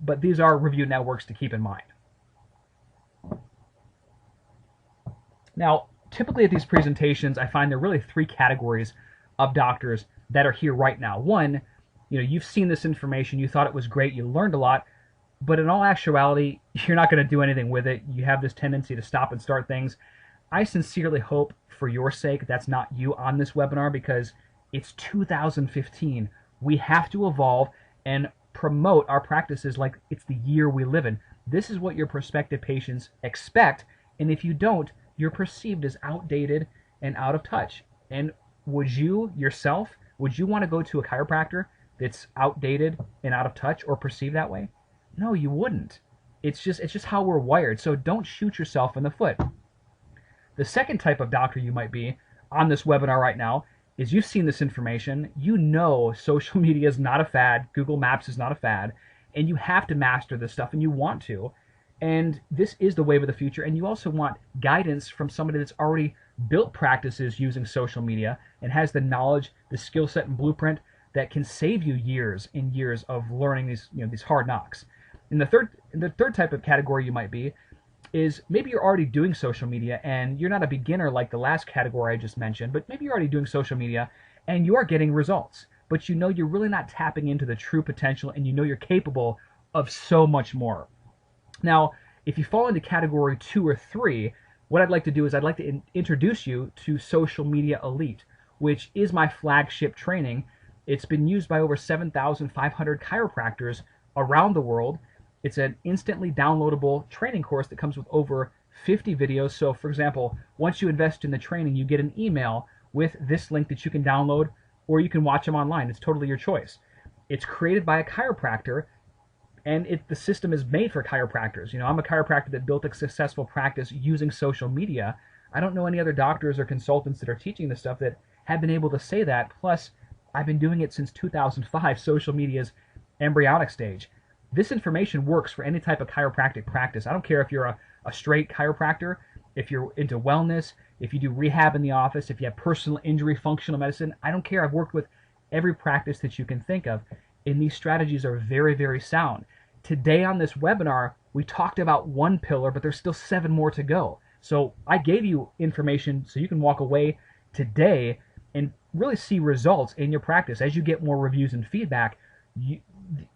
But these are review networks to keep in mind. Now, typically at these presentations, I find there are really 3 categories of doctors that are here right now. One, you've seen this information, you thought it was great, you learned a lot, but in all actuality, you're not going to do anything with it. You have this tendency to stop and start things. I sincerely hope, for your sake, that's not you on this webinar, because it's 2015. We have to evolve and promote our practices like it's the year we live in. This is what your prospective patients expect, and if you don't, you're perceived as outdated and out of touch. And would you yourself, would you want to go to a chiropractor that's outdated and out of touch or perceived that way? No, you wouldn't. It's just how we're wired. So don't shoot yourself in the foot. The second type of doctor you might be on this webinar right now is you've seen this information. You know social media is not a fad. Google Maps is not a fad. And you have to master this stuff, and you want to. And this is the wave of the future. And you also want guidance from somebody that's already built practices using social media and has the knowledge, the skill set, and blueprint that can save you years and years of learning these hard knocks. And the third type of category you might be is maybe you're already doing social media and you're not a beginner like the last category I just mentioned, but maybe you're already doing social media and you are getting results, but you know you're really not tapping into the true potential, and you know you're capable of so much more. Now, if you fall into category 2 or 3, what I'd like to do is I'd like to introduce you to Social Media Elite, which is my flagship training. It's been used by over 7,500 chiropractors around the world. It's an instantly downloadable training course that comes with over 50 videos. So, for example, once you invest in the training, you get an email with this link that you can download, or you can watch them online. It's totally your choice. It's created by a chiropractor, and the system is made for chiropractors. I'm a chiropractor that built a successful practice using social media. I don't know any other doctors or consultants that are teaching this stuff that have been able to say that. Plus, I've been doing it since 2005, social media's embryonic stage. This information works for any type of chiropractic practice. I don't care if you're a straight chiropractor, if you're into wellness, if you do rehab in the office, if you have personal injury, functional medicine. I don't care. I've worked with every practice that you can think of, and these strategies are very, very sound. Today on this webinar, we talked about 1 pillar, but there's still 7 more to go. So I gave you information so you can walk away today and really see results in your practice. As you get more reviews and feedback,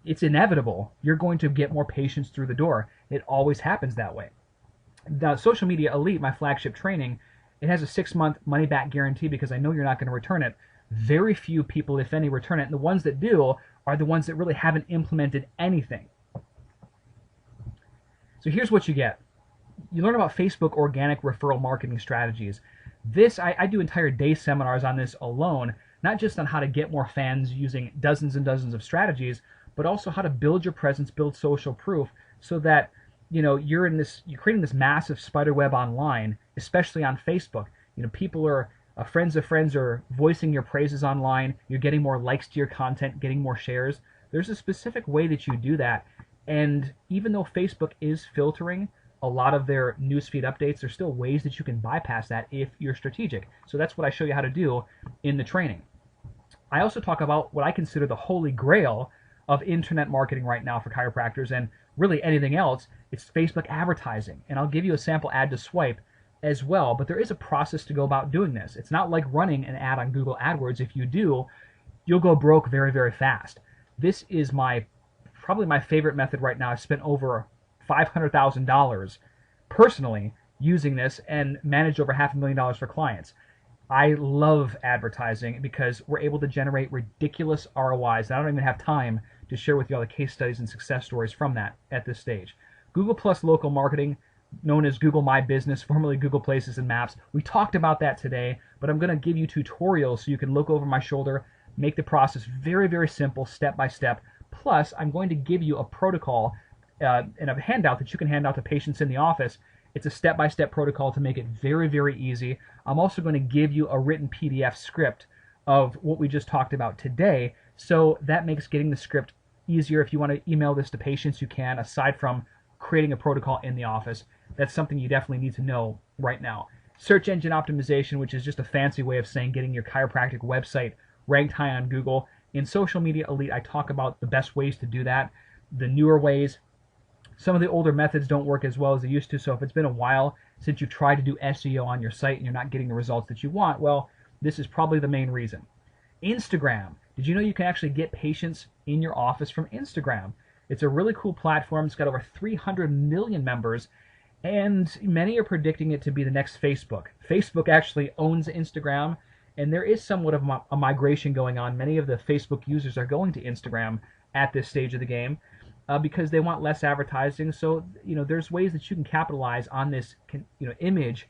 it's inevitable. You're going to get more patients through the door. It always happens that way. Now, Social Media Elite, my flagship training, it has a 6-month money-back guarantee because I know you're not going to return it. Very few people, if any, return it, and the ones that do are the ones that really haven't implemented anything. So here's what you get. You learn about Facebook organic referral marketing strategies. This, I do entire day seminars on this alone, not just on how to get more fans using dozens and dozens of strategies, but also how to build your presence, build social proof, so that you're creating this massive spider web online, especially on Facebook. People are friends of friends are voicing your praises online. You're getting more likes to your content, getting more shares. There's a specific way that you do that, and even though Facebook is filtering a lot of their newsfeed updates, there's still ways that you can bypass that if you're strategic. So that's what I show you how to do in the training. I also talk about what I consider the holy grail of internet marketing right now for chiropractors, and really anything else. It's Facebook advertising, and I'll give you a sample ad to swipe as well, but there is a process to go about doing this. It's not like running an ad on Google AdWords. If you do, you'll go broke very, very fast. This is probably my favorite method right now. I've spent over $500,000 personally using this and managed over $500,000 for clients. I love advertising because we're able to generate ridiculous ROIs. I don't even have time to share with you all the case studies and success stories from that at this stage. Google Plus local marketing, known as Google My Business, formerly Google Places and Maps. We talked about that today, but I'm going to give you tutorials so you can look over my shoulder, make the process very, very simple, step by step. Plus, I'm going to give you a protocol and a handout that you can hand out to patients in the office. It's a step-by-step protocol to make it very, very easy. I'm also going to give you a written PDF script of what we just talked about today, so that makes getting the script easier. If you want to email this to patients, you can, aside from creating a protocol in the office. That's something you definitely need to know right now. Search engine optimization, which is just a fancy way of saying getting your chiropractic website ranked high on Google. In Social Media Elite, I talk about the best ways to do that, the newer ways. Some of the older methods don't work as well as they used to, so if it's been a while since you've tried to do SEO on your site and you're not getting the results that you want, well, this is probably the main reason. Instagram. Did you know you can actually get patients in your office from Instagram? It's a really cool platform. It's got over 300 million members, and many are predicting it to be the next Facebook. Facebook actually owns Instagram, and there is somewhat of a migration going on. Many of the Facebook users are going to Instagram at this stage of the game because they want less advertising. So, there's ways that you can capitalize on this, image,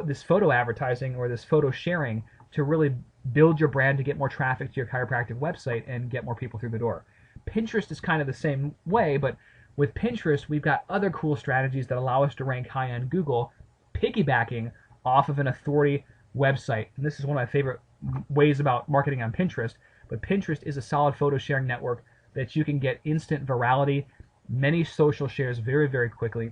this photo advertising or this photo sharing to really build your brand, to get more traffic to your chiropractic website and get more people through the door. Pinterest is kind of the same way, but with Pinterest, we've got other cool strategies that allow us to rank high on Google, piggybacking off of an authority website. And this is one of my favorite ways about marketing on Pinterest. But Pinterest is a solid photo sharing network that you can get instant virality, many social shares very, very quickly.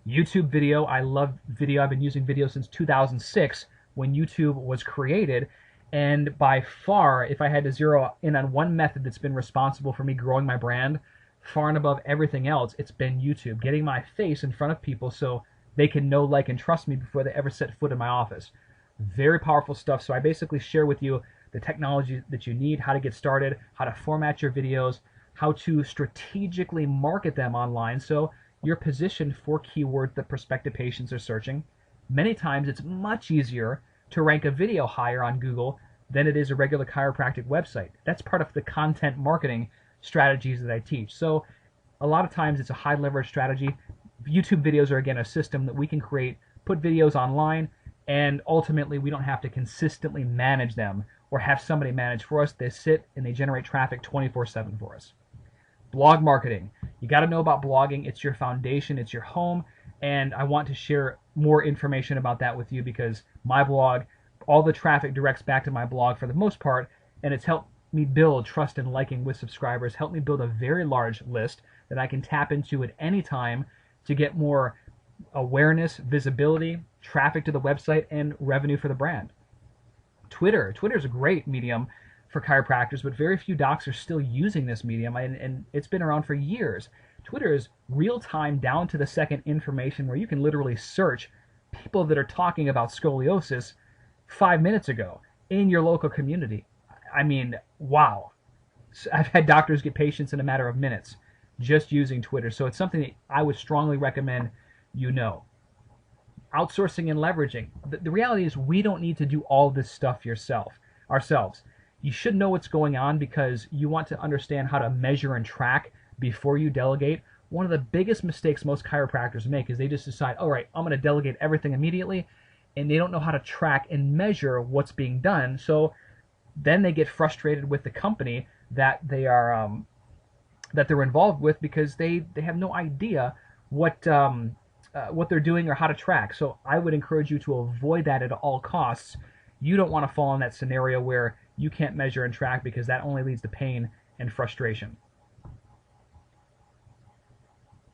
YouTube video, I love video. I've been using video since 2006 when YouTube was created. And by far, if I had to zero in on one method that's been responsible for me growing my brand, far and above everything else, it's been YouTube. Getting my face in front of people so they can know, like, and trust me before they ever set foot in my office. Very powerful stuff. So I basically share with you the technology that you need, how to get started, how to format your videos, how to strategically market them online so you're positioned for keywords that prospective patients are searching. Many times it's much easier to rank a video higher on Google than it is a regular chiropractic website. That's part of the content marketing strategies that I teach. So a lot of times it's a high leverage strategy. YouTube videos are, again, a system that we can create, put videos online, and ultimately we don't have to consistently manage them or have somebody manage for us. They sit and they generate traffic 24/7 for us. Blog marketing. You got to know about blogging. It's your foundation. It's your home. And I want to share more information about that with you because my blog, all the traffic directs back to my blog for the most part, and it's helped me build trust and liking with subscribers, helped me build a very large list that I can tap into at any time to get more awareness, visibility, traffic to the website, and revenue for the brand. Twitter is a great medium for chiropractors, but very few docs are still using this medium, and it's been around for years. Twitter is real-time, down-to-the-second information where you can literally search people that are talking about scoliosis 5 minutes ago in your local community. I mean, wow. I've had doctors get patients in a matter of minutes just using Twitter, so it's something that I would strongly recommend you know. Outsourcing and leveraging. The reality is we don't need to do all this stuff ourselves. You should know what's going on because you want to understand how to measure and track before you delegate. One of the biggest mistakes most chiropractors make is they just decide, all right, I'm going to delegate everything immediately, and they don't know how to track and measure what's being done. So then they get frustrated with the company that they're involved with, because they have no idea what they're doing or how to track. So I would encourage you to avoid that at all costs. You don't want to fall in that scenario where you can't measure and track, because that only leads to pain and frustration.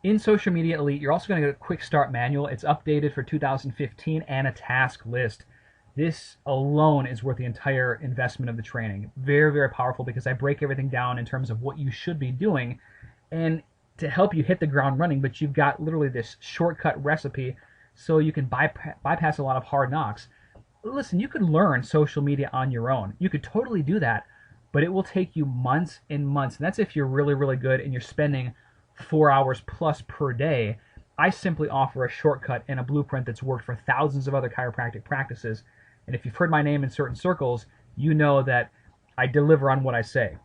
In Social Media Elite, you're also going to get a quick start manual. It's updated for 2015 and a task list. This alone is worth the entire investment of the training. Very, very powerful, because I break everything down in terms of what you should be doing and to help you hit the ground running, but you've got literally this shortcut recipe so you can bypass a lot of hard knocks. Listen, you could learn social media on your own. You could totally do that, but it will take you months and months, and that's if you're really, really good and you're spending 4 hours plus per day. I simply offer a shortcut and a blueprint that's worked for thousands of other chiropractic practices. And if you've heard my name in certain circles, you know that I deliver on what I say.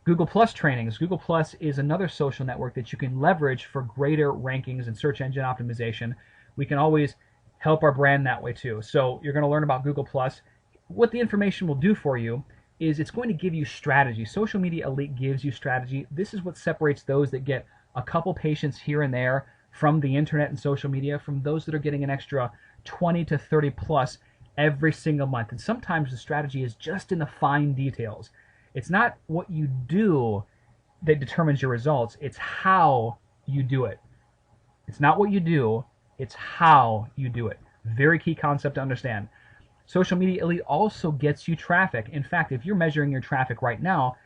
Google Plus trainings. Google Plus is another social network that you can leverage for greater rankings and search engine optimization. We can always help our brand that way too. So you're going to learn about Google Plus. What the information will do for you is it's going to give you strategy. Social Media Elite gives you strategy. This is what separates those that get a couple patients here and there from the internet and social media from those that are getting an extra 20 to 30 plus every single month. And sometimes the strategy is just in the fine details. It's not what you do that determines your results. It's how you do it. It's not what you do. It's how you do it. Very key concept to understand. Social Media Elite also gets you traffic. In fact, if you're measuring your traffic right now,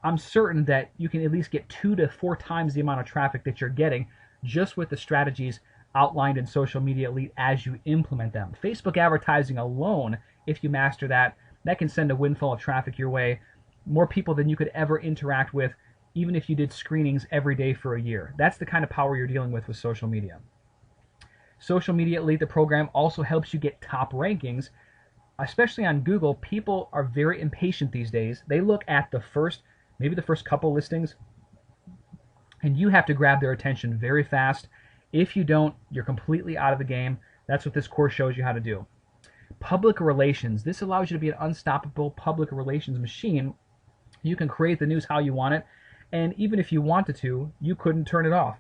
I'm certain that you can at least get 2 to 4 times the amount of traffic that you're getting just with the strategies outlined in Social Media Elite as you implement them. Facebook advertising alone, if you master that, that can send a windfall of traffic your way. More people than you could ever interact with, even if you did screenings every day for a year. That's the kind of power you're dealing with social media. Social Media Elite, the program, also helps you get top rankings. Especially on Google, people are very impatient these days. They look at maybe the first couple listings, and you have to grab their attention very fast. If you don't, you're completely out of the game. That's what this course shows you how to do. Public relations. This allows you to be an unstoppable public relations machine. You can create the news how you want it, and even if you wanted to, you couldn't turn it off.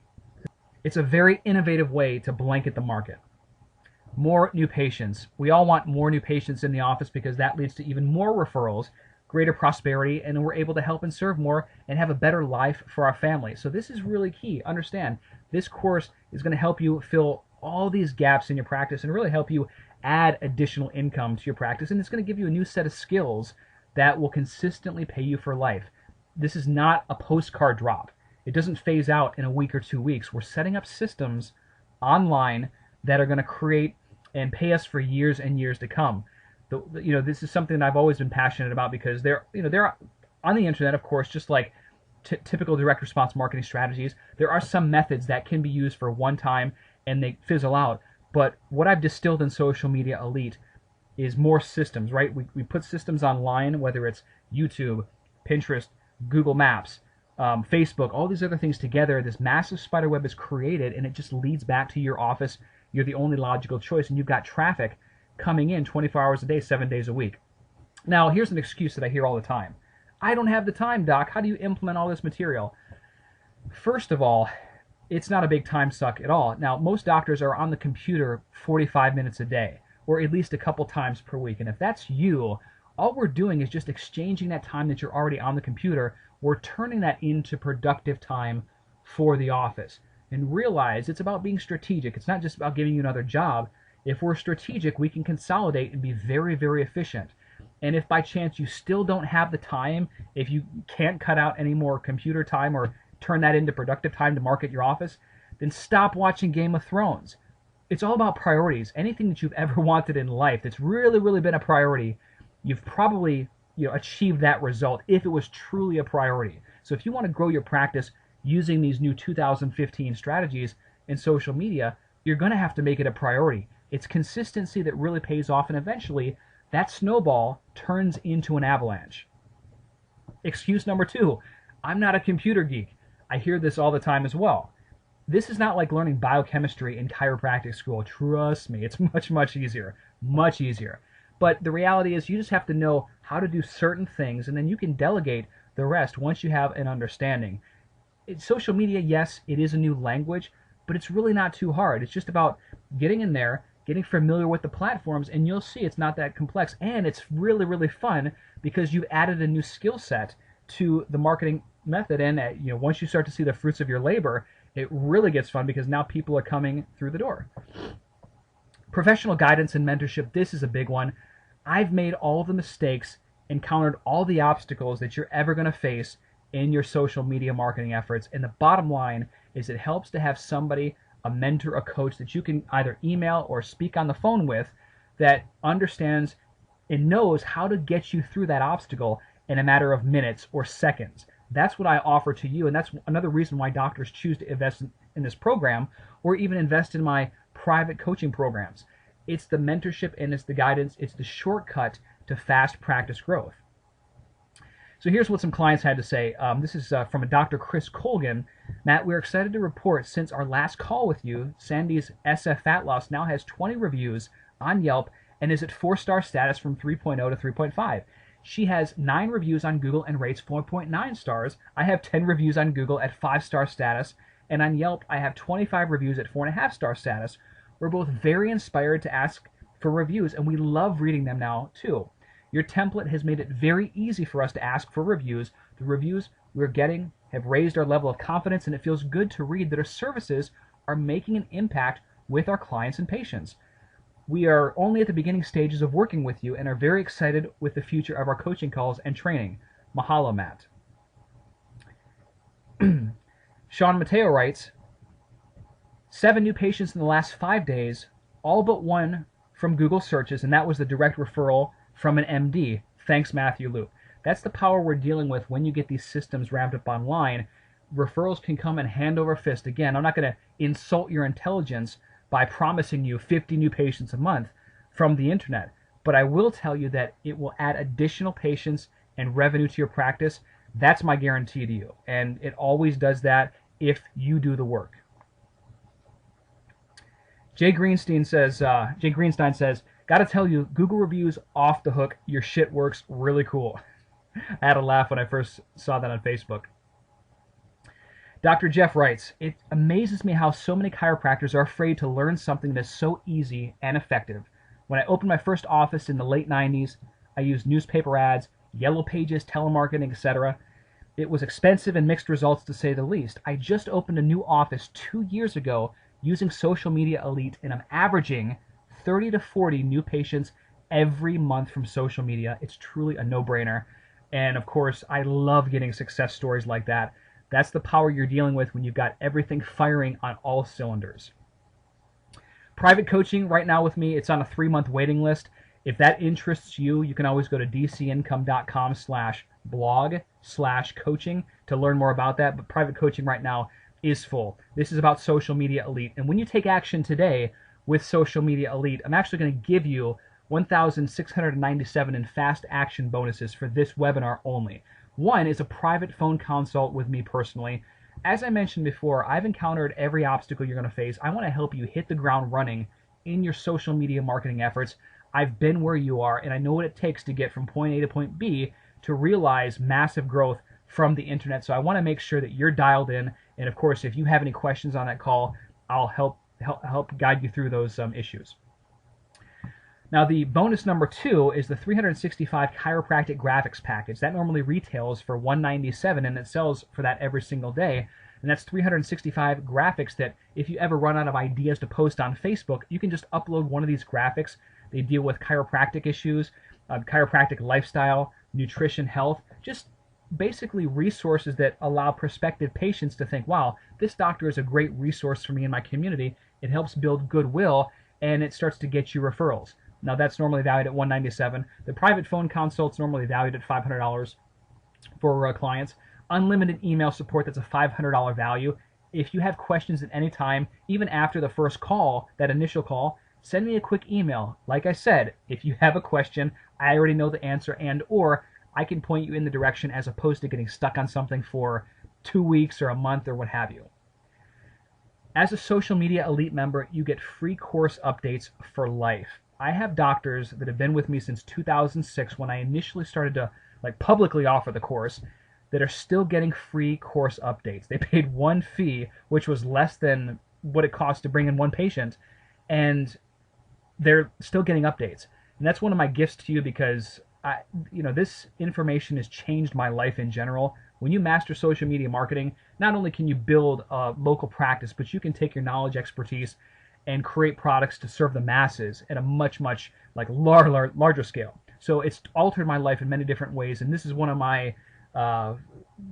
It's a very innovative way to blanket the market. More new patients. We all want more new patients in the office because that leads to even more referrals, greater prosperity, and we're able to help and serve more and have a better life for our family. So this is really key. Understand, this course is going to help you fill all these gaps in your practice and really help you add additional income to your practice, and it's going to give you a new set of skills that will consistently pay you for life. This is not a postcard drop. It doesn't phase out in a week or 2 weeks. We're setting up systems online that are going to create and pay us for years and years to come. This is something that I've always been passionate about, because they're on the internet, of course, just like typical direct response marketing strategies. There are some methods that can be used for one time and they fizzle out. But what I've distilled in Social Media Elite is more systems, right? We put systems online, whether it's YouTube, Pinterest, Google Maps, Facebook, all these other things together. This massive spider web is created, and it just leads back to your office. You're the only logical choice, and you've got traffic coming in 24 hours a day, 7 days a week. Now, here's an excuse that I hear all the time. I don't have the time, Doc. How do you implement all this material? First of all, it's not a big time suck at all. Now, most doctors are on the computer 45 minutes a day, or at least a couple times per week. And if that's you, all we're doing is just exchanging that time that you're already on the computer. We're turning that into productive time for the office. And realize it's about being strategic. It's not just about giving you another job. If we're strategic, we can consolidate and be very, very efficient. And if by chance you still don't have the time, if you can't cut out any more computer time or turn that into productive time to market your office, then stop watching Game of Thrones. It's all about priorities. Anything that you've ever wanted in life that's really, really been a priority, you've probably achieved that result if it was truly a priority. So if you want to grow your practice using these new 2015 strategies in social media, you're going to have to make it a priority. It's consistency that really pays off, and eventually that snowball turns into an avalanche. Excuse number 2, I'm not a computer geek. I hear this all the time as well. This is not like learning biochemistry in chiropractic school. Trust me, it's much, much easier. Much easier. But the reality is you just have to know how to do certain things, and then you can delegate the rest once you have an understanding. Social media, yes, it is a new language, but it's really not too hard. It's just about getting in there, getting familiar with the platforms, and you'll see it's not that complex. And it's really, really fun because you've added a new skill set to the marketing method. And once you start to see the fruits of your labor, it really gets fun because now people are coming through the door. Professional guidance and mentorship, this is a big one. I've made all the mistakes, encountered all the obstacles that you're ever going to face in your social media marketing efforts. And the bottom line is it helps to have somebody, a mentor, a coach that you can either email or speak on the phone with that understands and knows how to get you through that obstacle in a matter of minutes or seconds. That's what I offer to you, and that's another reason why doctors choose to invest in this program or even invest in my private coaching programs. It's the mentorship and it's the guidance. It's the shortcut to fast practice growth. So here's what some clients had to say. This is from a Dr. Chris Colgan. Matt, we're excited to report since our last call with you, Sandy's SF Fat Loss now has 20 reviews on Yelp and is at 4-star status from 3.0 to 3.5. She has 9 reviews on Google and rates 4.9 stars. I have 10 reviews on Google at 5-star status, and on Yelp I have 25 reviews at 4.5-star status. We're both very inspired to ask for reviews, and we love reading them now too. Your template has made it very easy for us to ask for reviews. The reviews we're getting have raised our level of confidence, and it feels good to read that our services are making an impact with our clients and patients. We are only at the beginning stages of working with you and are very excited with the future of our coaching calls and training. Mahalo, Matt. Sean Mateo writes, 7 new patients in the last 5 days, all but one from Google searches, and that was the direct referral from an MD. Thanks, Matthew Loop. That's the power we're dealing with when you get these systems ramped up online. Referrals can come in hand over fist. Again, I'm not going to insult your intelligence by promising you 50 new patients a month from the internet, but I will tell you that it will add additional patients and revenue to your practice. That's my guarantee to you, and it always does that if you do the work. Jay Greenstein says, gotta tell you, Google reviews off the hook. Your shit works really cool. I had a laugh when I first saw that on Facebook. Dr. Jeff writes, it amazes me how so many chiropractors are afraid to learn something that's so easy and effective. When I opened my first office in the late 90s, I used newspaper ads, yellow pages, telemarketing, etc. It was expensive and mixed results to say the least. I just opened a new office 2 years ago using Social Media Elite, and I'm averaging 30 to 40 new patients every month from social media. It's truly a no-brainer. And of course, I love getting success stories like that. That's the power you're dealing with when you've got everything firing on all cylinders. Private coaching right now with me, it's on a 3-month waiting list. If that interests you, you can always go to dcincome.com/blog/coaching to learn more about that. But private coaching right now is full. This is about Social Media Elite. And when you take action today with Social Media Elite, I'm actually going to give you 1,697 in fast action bonuses for this webinar only. One is a private phone consult with me personally. As I mentioned before, I've encountered every obstacle you're going to face. I want to help you hit the ground running in your social media marketing efforts. I've been where you are, and I know what it takes to get from point A to point B to realize massive growth from the internet. So I want to make sure that you're dialed in. And of course, if you have any questions on that call, I'll help guide you through those issues. Now, the bonus number 2 is the 365 chiropractic graphics package. That normally retails for $197, and it sells for that every single day. And that's 365 graphics that if you ever run out of ideas to post on Facebook, you can just upload one of these graphics. They deal with chiropractic issues, chiropractic lifestyle, nutrition, health, just basically resources that allow prospective patients to think, wow, this doctor is a great resource for me in my community. It helps build goodwill, and it starts to get you referrals. Now, that's normally valued at $197. The private phone consult's normally valued at $500 for clients. Unlimited email support, that's a $500 value. If you have questions at any time, even after the first call, that initial call, send me a quick email. Like I said, if you have a question, I already know the answer, and or I can point you in the direction as opposed to getting stuck on something for 2 weeks or a month or what have you. As a social media elite member, you get free course updates for life. I have doctors that have been with me since 2006 when I initially started to like publicly offer the course that are still getting free course updates. They paid one fee, which was less than what it cost to bring in one patient, and they're still getting updates. And that's one of my gifts to you because this information has changed my life in general. When you master social media marketing, not only can you build a local practice, but you can take your knowledge, expertise, and create products to serve the masses at a much like larger scale. So it's altered my life in many different ways, and this is one of my I'm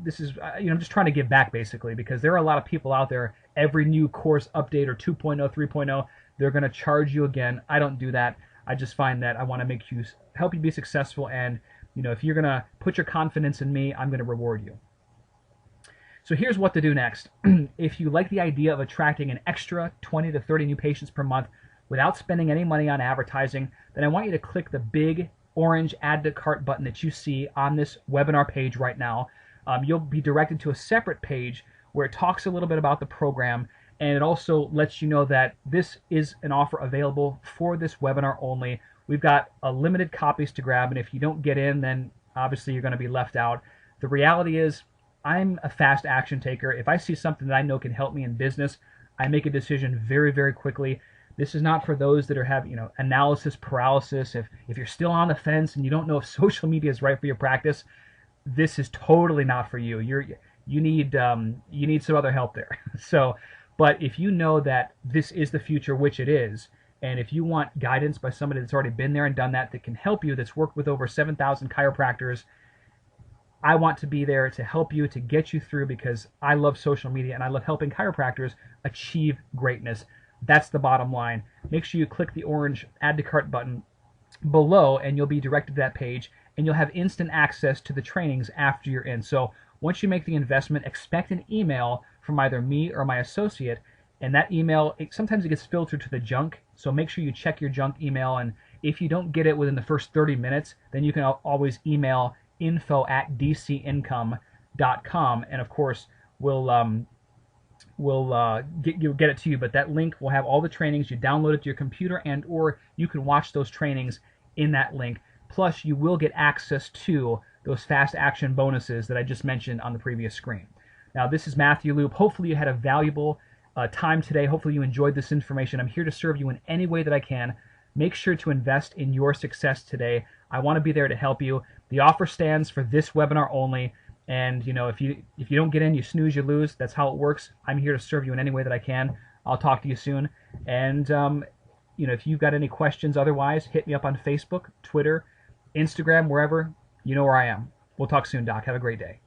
just trying to give back basically, because there are a lot of people out there. Every new course update or 2.0, 3.0, they're going to charge you again. I don't do that. I just find that I want to help you be successful, and if you're going to put your confidence in me, I'm going to reward you. So here's what to do next. If you like the idea of attracting an extra 20 to 30 new patients per month without spending any money on advertising, then I want you to click the big orange add to cart button that you see on this webinar page right now. You'll be directed to a separate page where it talks a little bit about the program, and it also lets you know that this is an offer available for this webinar only. We've got limited copies to grab, and if you don't get in, then obviously you're going to be left out. The reality is, I'm a fast action taker. If I see something that I know can help me in business, I make a decision very, very quickly. This is not for those that have analysis paralysis. If you're still on the fence and you don't know if social media is right for your practice, this is totally not for you. You need some other help there. But if you know that this is the future, which it is, and if you want guidance by somebody that's already been there and done that can help you, that's worked with over 7,000 chiropractors, I want to be there to help you, to get you through, because I love social media and I love helping chiropractors achieve greatness. That's the bottom line. Make sure you click the orange add to cart button below and you'll be directed to that page, and you'll have instant access to the trainings after you're in. So once you make the investment, expect an email from either me or my associate, and that email, sometimes it gets filtered to the junk, so make sure you check your junk email, and if you don't get it within the first 30 minutes, then you can always email info@dcincome.com, and of course we'll get it to you. But that link will have all the trainings. You download it to your computer, and or you can watch those trainings in that link. Plus you will get access to those fast action bonuses that I just mentioned on the previous screen. Now, this is Matthew Loop. Hopefully you had a valuable time today. Hopefully you enjoyed this information. I'm here to serve you in any way that I can. Make sure to invest in your success today. I want to be there to help you. The offer stands for this webinar only, and if you don't get in, you snooze, you lose. That's how it works. I'm here to serve you in any way that I can. I'll talk to you soon. And if you've got any questions otherwise, hit me up on Facebook, Twitter, Instagram, wherever. You know where I am. We'll talk soon, Doc. Have a great day.